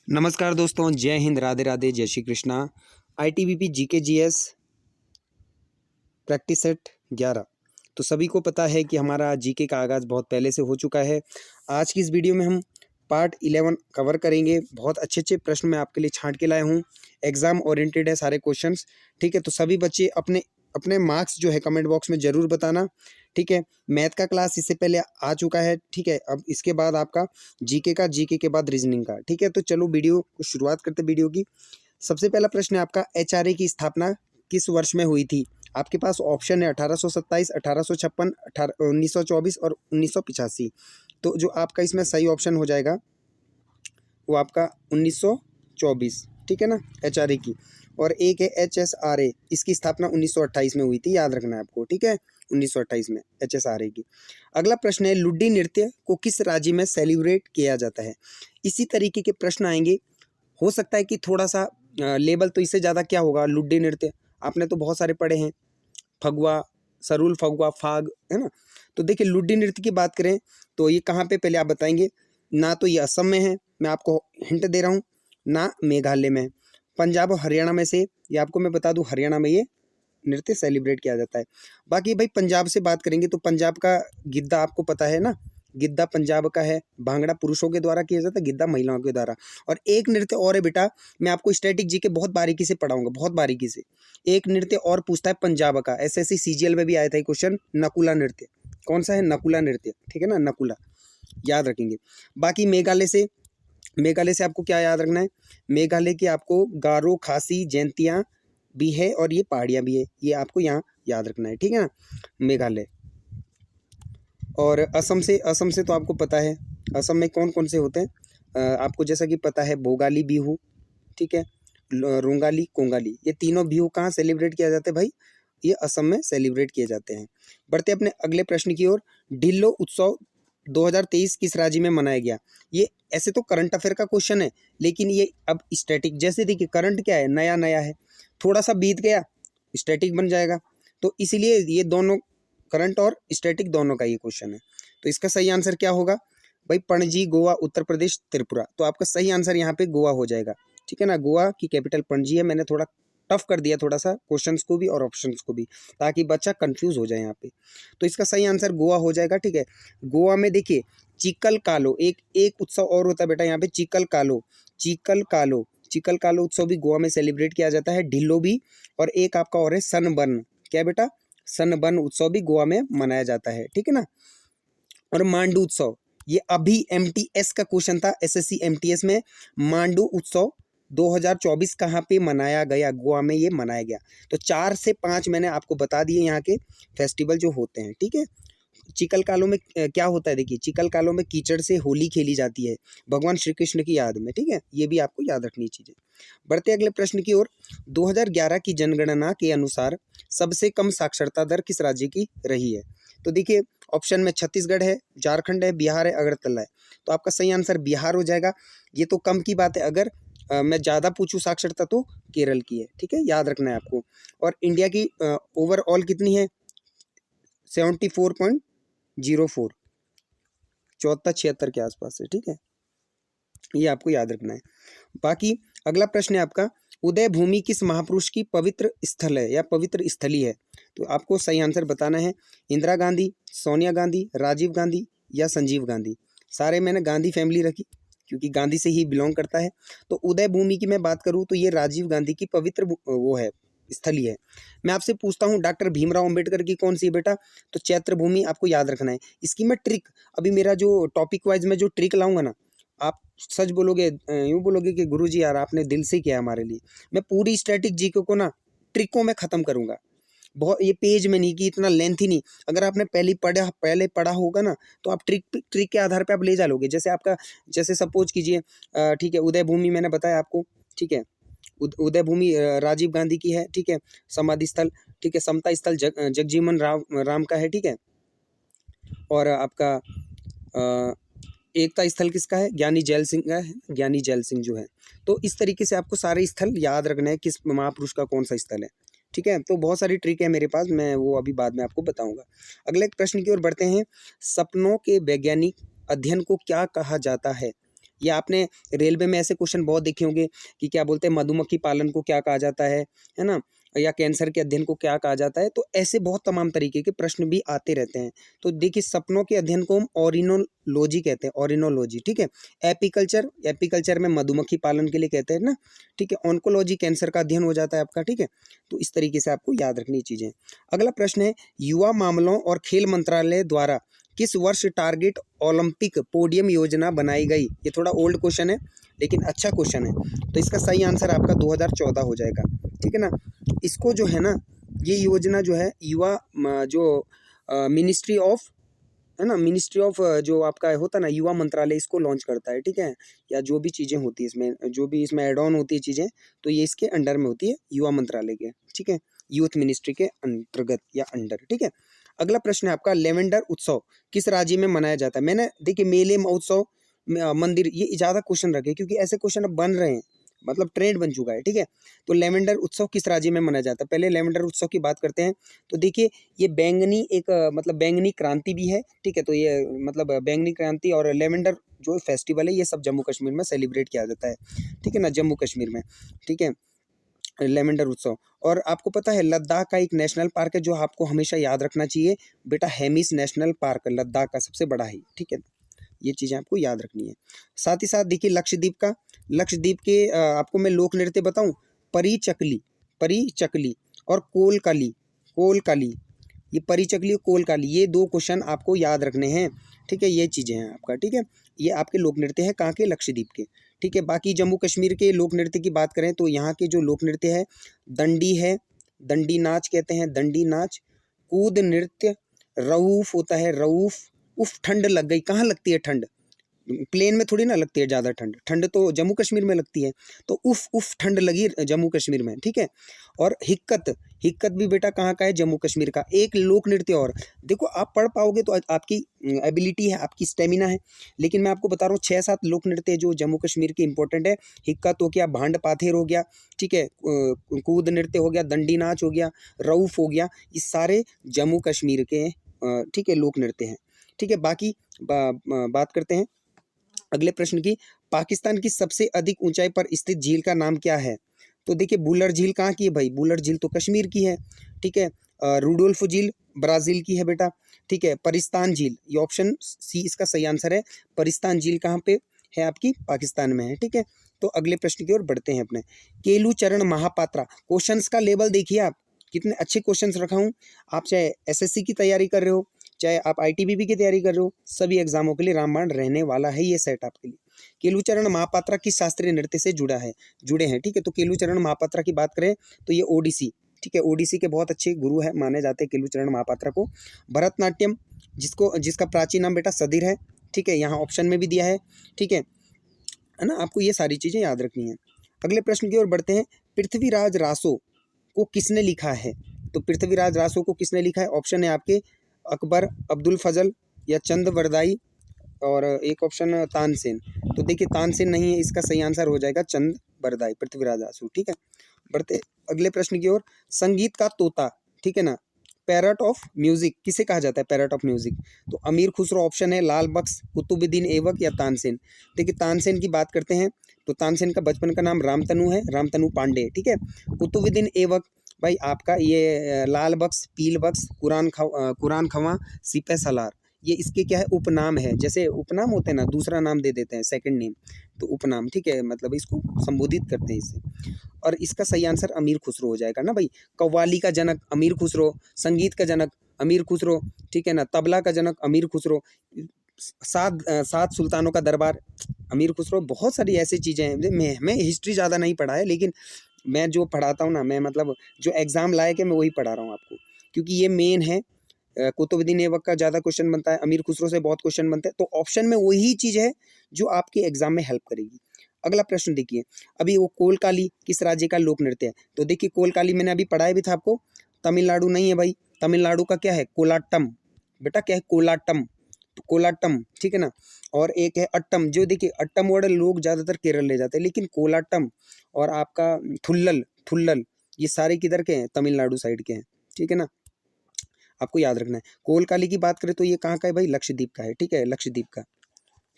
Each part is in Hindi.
नमस्कार दोस्तों, जय हिंद, राधे राधे, जय Shri Krishna. ITBP GK GS practice set 11। तो सभी को पता है कि हमारा जीके का आगाज़ बहुत पहले से हो चुका है। आज की इस वीडियो में हम पार्ट 11 कवर करेंगे। बहुत अच्छे अच्छे प्रश्न मैं आपके लिए छांट के लाया हूँ। एग्ज़ाम ओरिएंटेड है सारे क्वेश्चंस, ठीक है। तो सभी बच्चे अपने अपने मार्क्स जो है कमेंट बॉक्स में ज़रूर बताना, ठीक है। मैथ का क्लास इससे पहले आ चुका है, ठीक है। अब इसके बाद आपका जीके के बाद रीजनिंग का, ठीक है। तो चलो वीडियो को शुरुआत करते वीडियो की। सबसे पहला प्रश्न है आपका, HRA की स्थापना किस वर्ष में हुई थी? आपके पास ऑप्शन है 1827, 1856, 1924 और 1985। तो जो आपका इसमें सही ऑप्शन हो जाएगा वो आपका 1924, ठीक है ना, HRA की। और एक है HSRA, इसकी स्थापना 1928 में हुई थी, याद रखना है आपको, ठीक है। 1928 में HSRA की। अगला प्रश्न है, लुड्डी नृत्य को किस राज्य में सेलिब्रेट किया जाता है? इसी तरीके के प्रश्न आएंगे। हो सकता है कि थोड़ा सा लेवल तो इससे ज़्यादा क्या होगा, लुड्डी नृत्य आपने तो बहुत सारे पढ़े हैं, फगुआ, सरुल फगुआ, फाग, है ना। तो देखिए लुड्डी नृत्य की बात करें तो ये कहाँ पे, पहले आप बताएंगे। ना तो ये असम में है, मैं आपको हिंट दे रहा हूँ, ना मेघालय में, पंजाब और हरियाणा में से, ये आपको मैं बता दूं, हरियाणा में ये नृत्य सेलिब्रेट किया जाता है। बाकी भाई पंजाब से बात करेंगे तो पंजाब का गिद्धा आपको पता है ना, गिद्धा पंजाब का है। भांगड़ा पुरुषों के द्वारा किया जाता है, गिद्धा महिलाओं के द्वारा। और एक नृत्य और है बेटा, मैं आपको स्टैटिक जी के बहुत बारीकी से पढ़ाऊंगा, बहुत बारीकी से। एक नृत्य और पूछता है पंजाब का, SSC CGL में भी आया था क्वेश्चन, नकुला नृत्य। कौन सा है? नकुला नृत्य, ठीक है ना, नकुला, याद रखेंगे। बाकी मेघालय से आपको क्या याद रखना है? मेघालय की आपको गारो, खासी, जयंतियाँ भी है और ये पहाड़ियाँ भी है, ये आपको यहाँ याद रखना है, ठीक है ना, मेघालय। और असम से तो आपको पता है, असम में कौन कौन से होते हैं, आपको जैसा कि पता है, भोगाली बिहू, ठीक है, रोंगाली, कोंगाली, ये तीनों बिहू कहाँ सेलिब्रेट किया जाता है भाई? ये असम में सेलिब्रेट किए जाते हैं। बढ़ते अपने अगले प्रश्न की ओर। ढिल्लो उत्सव 2023 किस राज्य में मनाया गया? ये ऐसे तो करंट अफेयर का क्वेश्चन है, लेकिन ये अब स्टैटिक, जैसे देखिए करंट क्या है, नया नया है, थोड़ा सा बीत गया स्टैटिक बन जाएगा। तो इसीलिए ये दोनों, करंट और स्टैटिक दोनों का ये क्वेश्चन है। तो इसका सही आंसर क्या होगा भाई? पणजी, गोवा, उत्तर प्रदेश, त्रिपुरा। तो आपका सही आंसर यहाँ पे गोवा हो जाएगा, ठीक है ना। गोवा की कैपिटल पणजी है। मैंने थोड़ा टफ कर दिया, थोड़ा सा क्वेश्चंस को भी और ऑप्शंस को भी, ताकि बच्चा कंफ्यूज हो जाए यहाँ पे। तो इसका सही आंसर गोवा हो जाएगा, ठीक है। गोवा में देखिए चिकल कालो, एक उत्सव और होता है बेटा यहाँ पे, चिकल कालो उत्सव भी गोवा में सेलिब्रेट किया जाता है, ढिल्लो भी। और एक आपका और है सनबर्न, क्या बेटा? सनबर्न उत्सव भी गोवा में मनाया जाता है, ठीक है ना। और मांडू उत्सव, ये अभी MTS का क्वेश्चन था, SSC MTS में। मांडू उत्सव 2024 कहाँ पे मनाया गया? गोवा में ये मनाया गया। तो 4 से 5 मैंने आपको बता दिए यहाँ के फेस्टिवल जो होते हैं, ठीक है। चिकल कालो में क्या होता है, देखिए चिकल कालो में कीचड़ से होली खेली जाती है भगवान श्री कृष्ण की याद में, ठीक है। ये भी आपको याद रखनी चीज़ें। बढ़ते अगले प्रश्न की ओर। 2011 की जनगणना के अनुसार सबसे कम साक्षरता दर किस राज्य की रही है? तो देखिए ऑप्शन में छत्तीसगढ़ है, झारखंड है, बिहार है, अगरतला है। तो आपका सही आंसर बिहार हो जाएगा। ये तो कम की बात है, अगर मैं ज़्यादा पूछूं साक्षरता तो केरल की है, ठीक है, याद रखना है आपको। और इंडिया की ओवरऑल कितनी है? 74.04, 74-76 के आसपास है, ठीक है, ये आपको याद रखना है। बाकी अगला प्रश्न है आपका, उदय भूमि किस महापुरुष की पवित्र स्थल है या पवित्र स्थली है? तो आपको सही आंसर बताना है। इंदिरा गांधी, सोनिया गांधी, राजीव गांधी या संजीव गांधी। सारे मैंने गांधी फैमिली रखी क्योंकि गांधी से ही बिलोंग करता है। तो उदय भूमि की मैं बात करूँ तो ये राजीव गांधी की पवित्र वो है, स्थली है। मैं आपसे पूछता हूँ, डॉक्टर भीमराव अंबेडकर की कौन सी है बेटा? तो चैत्र भूमि आपको याद रखना है। इसकी मैं ट्रिक, अभी मेरा जो टॉपिक वाइज में जो ट्रिक लाऊंगा ना, आप सच बोलोगे, यूँ बोलोगे कि गुरुजी यार आपने दिल से किया हमारे लिए। मैं पूरी स्टैटिक जीके को ना ट्रिकों में ख़त्म करूँगा, बहुत, ये पेज में नहीं कि इतना लेंथी नहीं। अगर आपने पहले पढ़ा होगा ना तो आप ट्रिक के आधार पे आप ले जा लोगे। जैसे आपका, जैसे सपोज कीजिए, ठीक है, उदय भूमि मैंने बताया आपको, ठीक है, उदय भूमि राजीव गांधी की है, ठीक है, समाधि स्थल, ठीक है, समता स्थल जगजीवन राम का है, ठीक है। और आपका एकता स्थल किसका है? ज्ञानी जैल सिंह का है, ज्ञानी जैल सिंह जो है। तो इस तरीके से आपको सारे स्थल याद रखना है, किस महापुरुष का कौन सा स्थल है, ठीक है। तो बहुत सारी ट्रिक है मेरे पास, मैं वो अभी बाद में आपको बताऊंगा। अगले प्रश्न की ओर बढ़ते हैं। सपनों के वैज्ञानिक अध्ययन को क्या कहा जाता है? या आपने रेलवे में ऐसे क्वेश्चन बहुत देखे होंगे कि क्या बोलते हैं मधुमक्खी पालन को क्या कहा जाता है ना, या कैंसर के अध्ययन को क्या कहा जाता है। तो ऐसे बहुत तमाम तरीके के प्रश्न भी आते रहते हैं। तो देखिए सपनों के अध्ययन को हम ओरिनोलॉजी कहते हैं, ओरिनोलॉजी, ठीक है। एपिकल्चर में मधुमक्खी पालन के लिए कहते हैं ना, ठीक है। ऑन्कोलॉजी कैंसर का अध्ययन हो जाता है आपका, ठीक है। तो इस तरीके से आपको याद रखनी चीजें। अगला प्रश्न है, युवा मामलों और खेल मंत्रालय द्वारा किस वर्ष टारगेट ओलंपिक पोडियम योजना बनाई गई। ये थोड़ा ओल्ड क्वेश्चन है लेकिन अच्छा क्वेश्चन है। तो इसका सही आंसर आपका 2014 हो जाएगा, ठीक है ना। इसको जो है ना, ये योजना जो है युवा जो मिनिस्ट्री ऑफ है ना, मिनिस्ट्री ऑफ जो आपका होता है ना युवा मंत्रालय, इसको लॉन्च करता है, ठीक है। या जो भी चीज़ें होती है इसमें, जो भी इसमें एड ऑन होती है चीज़ें, तो ये इसके अंडर में होती है, युवा मंत्रालय के, ठीक है, यूथ मिनिस्ट्री के अंतर्गत या अंडर, ठीक है। अगला प्रश्न है आपका, लेवेंडर उत्सव किस राज्य में मनाया जाता है। मैंने देखिए मेले महोत्सव मंदिर, ये ज़्यादा क्वेश्चन रखे क्योंकि ऐसे क्वेश्चन अब बन रहे हैं, मतलब ट्रेंड बन चुका है, ठीक है। तो लेवेंडर उत्सव किस राज्य में मनाया जाता है। पहले लेवेंडर उत्सव की बात करते हैं। तो देखिए ये बैंगनी एक मतलब बैंगनी क्रांति भी है, ठीक है। तो ये मतलब बैंगनी क्रांति और लेवेंडर जो फेस्टिवल है ये सब जम्मू कश्मीर में सेलिब्रेट किया जाता है, ठीक है ना, जम्मू कश्मीर में, ठीक है, लेवेंडर उत्सव। और आपको पता है लद्दाख का एक नेशनल पार्क है जो आपको हमेशा याद रखना चाहिए बेटा, हेमिस नेशनल पार्क लद्दाख का सबसे बड़ा है, ठीक है। ये चीज़ें आपको याद रखनी है। साथ ही साथ देखिए लक्षद्वीप के आपको मैं लोक नृत्य बताऊं, परी चकली और कोलकाली, ये परी चकली और कोलकाली, ये दो क्वेश्चन आपको याद रखने हैं, ठीक है। ये चीज़ें हैं आपका, ठीक है। ये आपके लोक नृत्य हैं कहाँ के, लक्षद्वीप के, ठीक है। बाकी जम्मू कश्मीर के लोक नृत्य की बात करें तो यहाँ के जो लोक नृत्य है, दंडी है, दंडी नाच कहते हैं, दंडी नाच, कूद नृत्य, रऊफ होता है, रऊफ। उफ ठंड लग गई, कहाँ लगती है ठंड, प्लेन में थोड़ी ना लगती है ज़्यादा ठंड, ठंड तो जम्मू कश्मीर में लगती है। तो उफ ठंड लगी जम्मू कश्मीर में, ठीक है। और हिक्कत भी बेटा कहाँ का है, जम्मू कश्मीर का। एक लोक नृत्य और देखो, आप पढ़ पाओगे तो आपकी एबिलिटी है, आपकी स्टेमिना है, लेकिन मैं आपको बता रहा हूँ 6-7 लोक नृत्य जो जम्मू कश्मीर के इंपॉर्टेंट है। हिक्कत हो गया, भांड पाथेर हो गया, ठीक है, कूद नृत्य हो गया, दंडी नाच हो गया, रऊफ हो गया, ये सारे जम्मू कश्मीर के ठीक है लोक नृत्य हैं, ठीक है। बाकी बात करते हैं अगले प्रश्न की, पाकिस्तान की सबसे अधिक ऊंचाई पर स्थित झील का नाम क्या है। तो देखिए बुलर झील कहाँ की है भाई, बुलर झील तो कश्मीर की है, ठीक है। रुडोल्फ झील ब्राज़ील की है बेटा, ठीक है। परिस्तान झील, ये ऑप्शन सी इसका सही आंसर है। परिस्तान झील कहाँ पे है, आपकी पाकिस्तान में है, ठीक है। तो अगले प्रश्न की ओर बढ़ते हैं अपने, केलू चरण महापात्रा, क्वेश्चंस का लेवल देखिए आप, कितने अच्छे क्वेश्चंस रखा हूँ। आप चाहे एसएससी की तैयारी कर रहे हो, चाहे आप आईटीबीपी की तैयारी कर रहे हो, सभी एग्जामों के लिए रामबाण रहने वाला है ये सेट आपके लिए। केलूचरण महापात्रा किस शास्त्रीय नृत्य से जुड़े हैं, ठीक है। तो केलूचरण महापात्रा की बात करें तो ये ओडिसी, ठीक है, ओडिसी के बहुत अच्छे गुरु है माने जाते हैं केलूचरण महापात्रा को। भरतनाट्यम जिसका प्राचीन नाम बेटा सदिर है, ठीक है, यहाँ ऑप्शन में भी दिया है, ठीक है ना। आपको ये सारी चीज़ें याद रखनी है। अगले प्रश्न की ओर बढ़ते हैं, पृथ्वीराज रासो को किसने लिखा है। तो पृथ्वीराज रासो को किसने लिखा है, ऑप्शन है आपके अकबर, अब्दुल फजल या चंद बरदाई, और एक ऑप्शन तानसेन। तो देखिए तानसेन नहीं है, इसका सही आंसर हो जाएगा चंद बरदाई, पृथ्वीराज रासो, ठीक है। बढ़ते अगले प्रश्न की ओर, संगीत का तोता, ठीक है ना, पैरट ऑफ म्यूजिक किसे कहा जाता है, पैरट ऑफ म्यूजिक। तो अमीर खुसरो ऑप्शन है, लाल बख्श, कुतुबुद्दीन ऐबक या तानसेन। देखिए तानसेन की बात करते हैं तो तानसेन का बचपन का नाम रामतनु है, रामतनु पांडे, ठीक है। कुतुबुद्दीन ऐबक भाई आपका ये लाल बख्श, पील बख्श, कुरान खवा, सिपह सलार, ये इसके क्या है, उपनाम है। जैसे उपनाम होते हैं ना, दूसरा नाम दे देते हैं, सेकंड नेम, तो उपनाम, ठीक है, मतलब इसको संबोधित करते हैं इससे। और इसका सही आंसर अमीर खुसरो हो जाएगा ना भाई। कव्वाली का जनक अमीर खुसरो, संगीत का जनक अमीर खुसरो, ठीक है ना, तबला का जनक अमीर खुसरो, सात सुल्तानों का दरबार अमीर खुसरो, बहुत सारी ऐसी चीज़ें हैं। मैं हिस्ट्री ज़्यादा नहीं पढ़ा है, लेकिन मैं जो पढ़ाता हूँ ना, मैं मतलब जो एग्ज़ाम लायक है मैं वही पढ़ा रहा हूँ आपको, क्योंकि ये मेन है। कुतुबुद्दीन ऐबक का ज़्यादा क्वेश्चन बनता है, अमीर खुसरो से बहुत क्वेश्चन बनते हैं, तो ऑप्शन में वही चीज़ है जो आपके एग्जाम में हेल्प करेगी। अगला प्रश्न देखिए, अभी वो कोलकाली किस राज्य का लोक नृत्य है। तो देखिए कोलकाली मैंने अभी पढ़ाया भी था आपको, तमिलनाडु नहीं है भाई, तमिलनाडु का क्या है, कोलाटम, बेटा क्या है, कोलाटम, तो कोलाटम, ठीक है ना। और एक है अट्टम, जो देखिए अट्टम वर्ड लोग ज़्यादातर केरल ले जाते हैं, लेकिन कोलाटम और आपका थुल्लल ये सारे किधर के हैं, तमिलनाडु साइड के हैं, ठीक है ना, आपको याद रखना है। कोलकाली की बात करें तो ये कहाँ का है भाई, लक्षद्वीप का है, ठीक है, लक्षद्वीप का।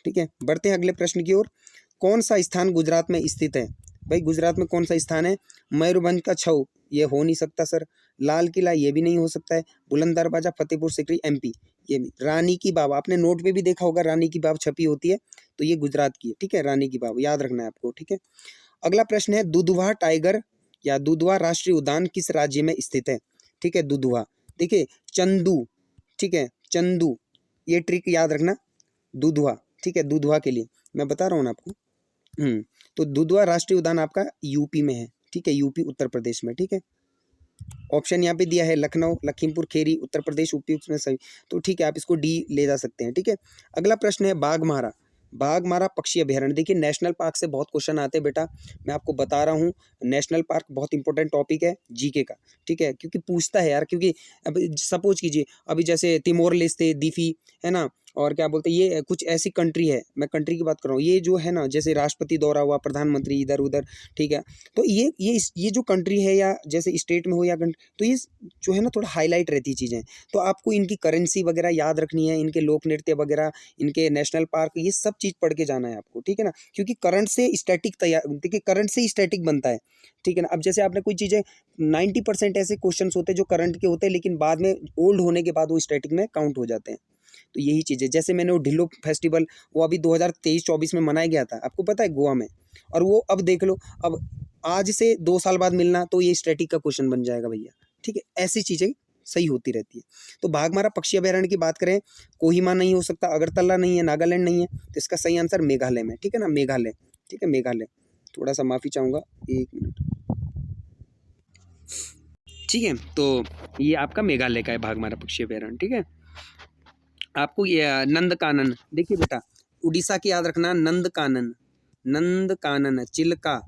ठीक है, बढ़ते हैं अगले प्रश्न की ओर। कौन सा स्थान गुजरात में स्थित है? भाई गुजरात में कौन सा स्थान है? मयूरभंज का छऊ, ये हो नहीं सकता सर। लाल किला, ये भी नहीं हो सकता है। बुलंद दरवाजा, फतेहपुर सिकरी, एमपी, ये भी। रानी की बाव, आपने नोट पे भी देखा होगा, रानी की बाव छपी होती है, तो ये गुजरात की है। ठीक है, रानी की बाव याद रखना है आपको। ठीक है, अगला प्रश्न है, दुधवा टाइगर या दुधवा राष्ट्रीय उद्यान किस राज्य में स्थित है? ठीक है, दुधवा, देखिए चंदू, ठीक है, चंदू, ये ट्रिक याद रखना, दुधवा। ठीक है, दुधवा के लिए मैं बता रहा हूँ ना आपको। तो दुधवा राष्ट्रीय उद्यान आपका यूपी में है। ठीक है, यूपी उत्तर प्रदेश में। ठीक है, ऑप्शन यहाँ पे दिया है लखनऊ, लखीमपुर खीरी, उत्तर प्रदेश, यूपी में सही। तो ठीक है, आप इसको डी ले जा सकते हैं। ठीक है, अगला प्रश्न है बाघमारा। बाघमारा पक्षी अभ्यारण्य, देखिए नेशनल पार्क से बहुत क्वेश्चन आते हैं बेटा, मैं आपको बता रहा हूँ। नेशनल पार्क बहुत इंपॉर्टेंट टॉपिक है जीके का। ठीक है, क्योंकि पूछता है यार, क्योंकि अब सपोज कीजिए अभी जैसे तिमोर लेस्ते, दीफी, है ना, और क्या बोलते हैं, ये कुछ ऐसी कंट्री है, मैं कंट्री की बात कर रहा हूँ, ये जो है ना, जैसे राष्ट्रपति दौरा हुआ, प्रधानमंत्री इधर उधर, ठीक है, तो ये जो कंट्री है, या जैसे स्टेट में हो या तो ये जो है ना थोड़ा हाईलाइट रहती चीज़ें, तो आपको इनकी करेंसी वगैरह याद रखनी है, इनके लोक नृत्य वगैरह, इनके नेशनल पार्क, ये सब चीज़ पढ़ के जाना है आपको। ठीक है ना, क्योंकि करंट से स्टैटिक तैयार, देखिए करंट से स्टैटिक बनता है। ठीक है ना, अब जैसे आपने कोई चीज़ें 90% ऐसे क्वेश्चन होते हैं जो करंट के होते हैं, लेकिन बाद में ओल्ड होने के बाद वो स्टैटिक में काउंट हो जाते हैं। तो यही चीज़ है, जैसे मैंने वो ढिल्लो फेस्टिवल, वो अभी 2023-24 में मनाया गया था, आपको पता है, गोवा में, और वो अब देख लो, अब आज से 2 साल बाद मिलना, तो ये स्टैटिक का क्वेश्चन बन जाएगा भैया। ठीक है, ऐसी चीज़ें सही होती रहती है। तो बाघमारा पक्षी अभयारण्य की बात करें, कोहिमा नहीं हो सकता, अगरतला नहीं है, नागालैंड नहीं है, तो इसका सही आंसर मेघालय में। ठीक है ना, मेघालय। ठीक है, मेघालय। थोड़ा सा माफ़ी चाहूँगा, 1 मिनट। ठीक है, तो ये आपका मेघालय का है बाघमारा पक्षी अभयारण्य। ठीक है, आपको ये नंदकानन, देखिए बेटा उड़ीसा की याद रखना, नंदकानन, नंदकानन, चिल्का,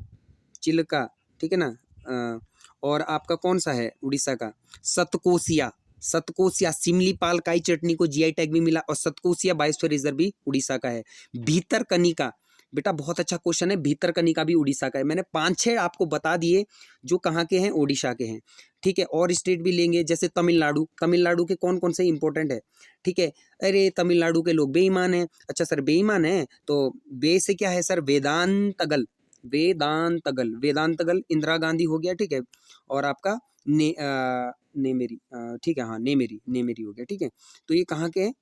चिल्का, ठीक है ना। और आपका कौन सा है उड़ीसा का? सतकोसिया, सतकोसिया, सिमलीपाल काई चटनी को जीआई टैग भी मिला, और सतकोसिया बायोस्फीयर रिजर्व भी उड़ीसा का है। भीतरकनिका, बेटा बहुत अच्छा क्वेश्चन है, भीतरकनिका भी उड़ीसा का है। मैंने 5-6 आपको बता दिए जो कहाँ के हैं, ओडिशा के हैं। ठीक है, और स्टेट भी लेंगे, जैसे तमिलनाडु, तमिलनाडु के कौन कौन से इंपॉर्टेंट है? ठीक है, अरे तमिलनाडु के लोग बेईमान हैं। अच्छा सर बेईमान है, तो बे से क्या है सर? वेदांतगल, वेदांतगल, वेदांतगल इंदिरा गांधी हो गया। ठीक है, और आपका नेमेरी, ठीक है, हाँ नेमेरी, नेमेरी हो गया। ठीक है, तो ये कहाँ के हैं?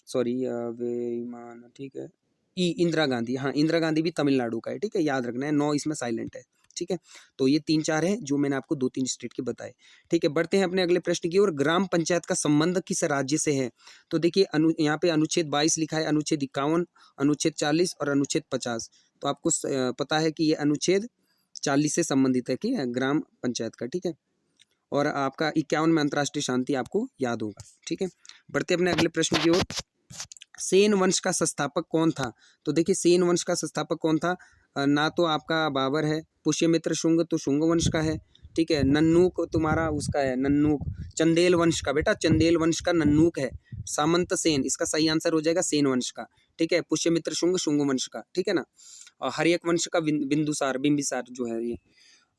सॉरी, बेईमान, ठीक है, इंदिरा गांधी, हाँ इंदिरा गांधी भी तमिलनाडु का है। ठीक है, याद रखना है, 9 इसमें साइलेंट है। ठीक है, तो ये 3-4 है जो मैंने आपको 2-3 स्टेट के बताए। ठीक है, बढ़ते हैं अपने अगले प्रश्न की ओर। ग्राम पंचायत का संबंध किस राज्य से है? तो देखिए यहाँ पे अनुच्छेद 22 लिखा है, अनुच्छेद 51, अनुच्छेद 40 और अनुच्छेद 50। तो आपको पता है कि ये अनुच्छेद 40 से संबंधित है कि ग्राम पंचायत का। ठीक है, और आपका 51 में अंतर्राष्ट्रीय शांति आपको याद होगा। ठीक है, बढ़ते अपने अगले प्रश्न की ओर। सेन वंश का संस्थापक कौन था? तो देखिए सेन वंश का संस्थापक कौन था? ना तो आपका बाबर है, पुष्यमित्र शुंग तो शुंग वंश का है। ठीक है, नन्नूक तुम्हारा उसका है, नन्नूक चंदेल वंश का, बेटा चंदेल वंश का नन्नूक है। सामंत सेन, इसका सही आंसर हो जाएगा सेन वंश का। ठीक है, पुष्यमित्र शुंग शुंग वंश का। ठीक है ना, और हर्यक वंश का बिंदुसार, बिंबिसार जो है ये,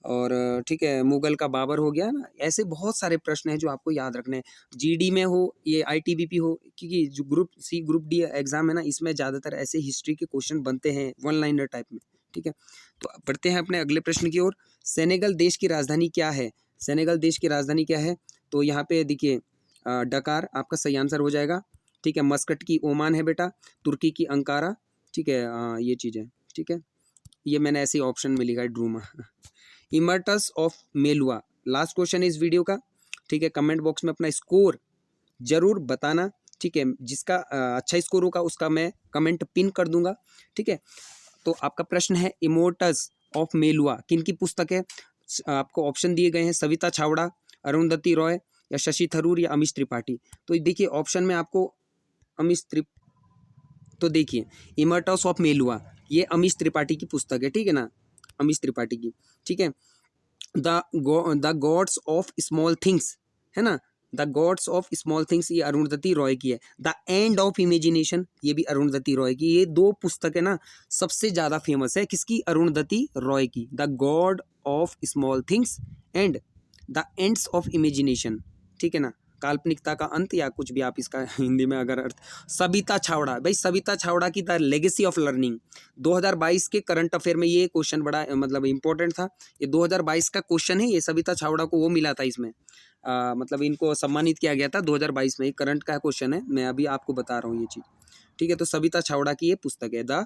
और ठीक है, मुगल का बाबर हो गया ना। ऐसे बहुत सारे प्रश्न हैं जो आपको याद रखने हैं, जीडी में हो, ये आईटीबीपी हो, क्योंकि जो group C group D exam है ना, इसमें ज़्यादातर ऐसे हिस्ट्री के क्वेश्चन बनते हैं, 1 लाइनर टाइप में। ठीक है, तो बढ़ते हैं अपने अगले प्रश्न की ओर। सेनेगल देश की राजधानी क्या है? सेनेगल देश की राजधानी क्या है? तो यहाँ पे देखिए डकार आपका सही आंसर हो जाएगा। ठीक है, मस्कट की ओमान है बेटा, तुर्की की अंकारा। ठीक है, ये चीज़ है। ठीक है, ये मैंने ऐसे ऑप्शन में लिखा है, ड्रूमा। इमर्टस ऑफ मेलुआ, लास्ट क्वेश्चन है इस वीडियो का। ठीक है, कमेंट बॉक्स में अपना स्कोर जरूर बताना। ठीक है, जिसका अच्छा स्कोर होगा उसका मैं कमेंट पिन कर दूंगा। ठीक है, तो आपका प्रश्न है इमोर्टस ऑफ मेलुआ किन की पुस्तक है? आपको ऑप्शन दिए गए हैं, सविता छावड़ा, अरुंधति रॉय, या शशि थरूर, या अमीश त्रिपाठी। तो देखिए ऑप्शन में आपको अमीश तो देखिए इमर्टस ऑफ मेलुआ ये अमीश त्रिपाठी की पुस्तक है। ठीक है ना, अमीश त्रिपाठी की। ठीक है, the gods of small things है ना, the gods of small things ये अरुंधति रॉय की है। द एंड ऑफ इमेजिनेशन ये भी अरुंधति रॉय की। ये 2 पुस्तकें ना सबसे ज़्यादा फेमस है, किसकी? अरुंधति रॉय की। The God of small things and the ends of imagination. ठीक है ना, काल्पनिकता का अंत, या कुछ भी आप इसका हिंदी में अगर अर्थ। सविता छावड़ा, भाई सविता छावड़ा की द लेगेसी ऑफ लर्निंग 2022 के करंट अफेयर में ये क्वेश्चन बड़ा मतलब इंपॉर्टेंट था। ये 2022 का क्वेश्चन है, ये सविता छावड़ा को वो मिला था इसमें, मतलब इनको सम्मानित किया गया था 2022 में। ये करंट का क्वेश्चन है, मैं अभी आपको बता रहा हूँ ये चीज़, ठीक है। तो सविता छावड़ा की ये पुस्तक है द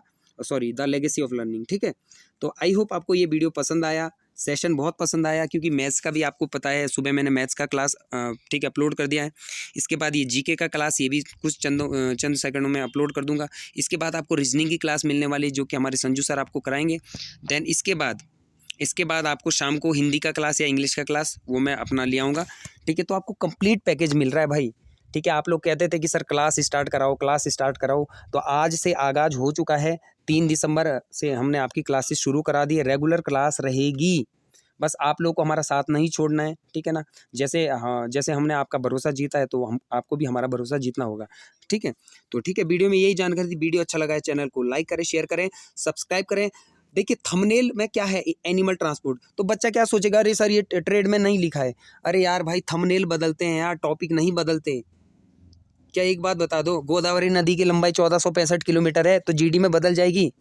लेगेसी ऑफ लर्निंग, ठीक है। तो आई होप आपको ये वीडियो पसंद आया, सेशन बहुत पसंद आया, क्योंकि मैथ्स का भी आपको पता है, सुबह मैंने मैथ्स का क्लास ठीक है अपलोड कर दिया है। इसके बाद ये जीके का क्लास, ये भी कुछ चंद सेकंडों में अपलोड कर दूंगा। इसके बाद आपको रीजनिंग की क्लास मिलने वाली है, जो कि हमारे संजू सर आपको कराएंगे। देन इसके बाद आपको शाम को हिंदी का क्लास या इंग्लिश का क्लास वो मैं अपना ले आऊँगा, ठीक है। तो आपको कंप्लीट पैकेज मिल रहा है भाई, ठीक है। आप लोग कहते थे कि सर क्लास स्टार्ट कराओ, तो आज से आगाज़ हो चुका है। 3 दिसंबर से हमने आपकी क्लासेस शुरू करा दी है, रेगुलर क्लास रहेगी। बस आप लोग को हमारा साथ नहीं छोड़ना है, ठीक है ना। जैसे हमने आपका भरोसा जीता है, तो हम आपको भी हमारा भरोसा जीतना होगा, ठीक है। तो ठीक है, वीडियो में यही जानकारी थी। वीडियो अच्छा लगा है, चैनल को लाइक करें, शेयर करें, सब्सक्राइब करें। देखिए थंबनेल में क्या है, एनिमल ट्रांसपोर्ट, तो बच्चा क्या सोचेगा, अरे सर ये ट्रेड में नहीं लिखा है। अरे यार भाई, थंबनेल बदलते हैं यार, टॉपिक नहीं बदलते। क्या एक बात बता दो, गोदावरी नदी की लंबाई 1465 किलोमीटर है, तो जीडी में बदल जाएगी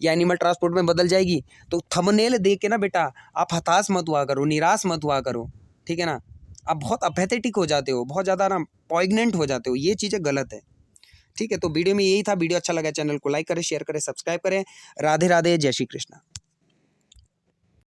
या एनिमल ट्रांसपोर्ट में बदल जाएगी? तो थंबनेल देख के ना बेटा आप हताश मत हुआ करो, निराश मत हुआ करो, ठीक है ना। आप बहुत अपेथेटिक हो जाते हो, बहुत ज़्यादा ना पॉइग्नेंट हो जाते हो, ये चीज़ें गलत है, ठीक है। तो वीडियो में यही था। वीडियो अच्छा लगा चैनल को लाइक करें, शेयर करें, सब्सक्राइब करें। राधे राधे, जय श्री कृष्णा।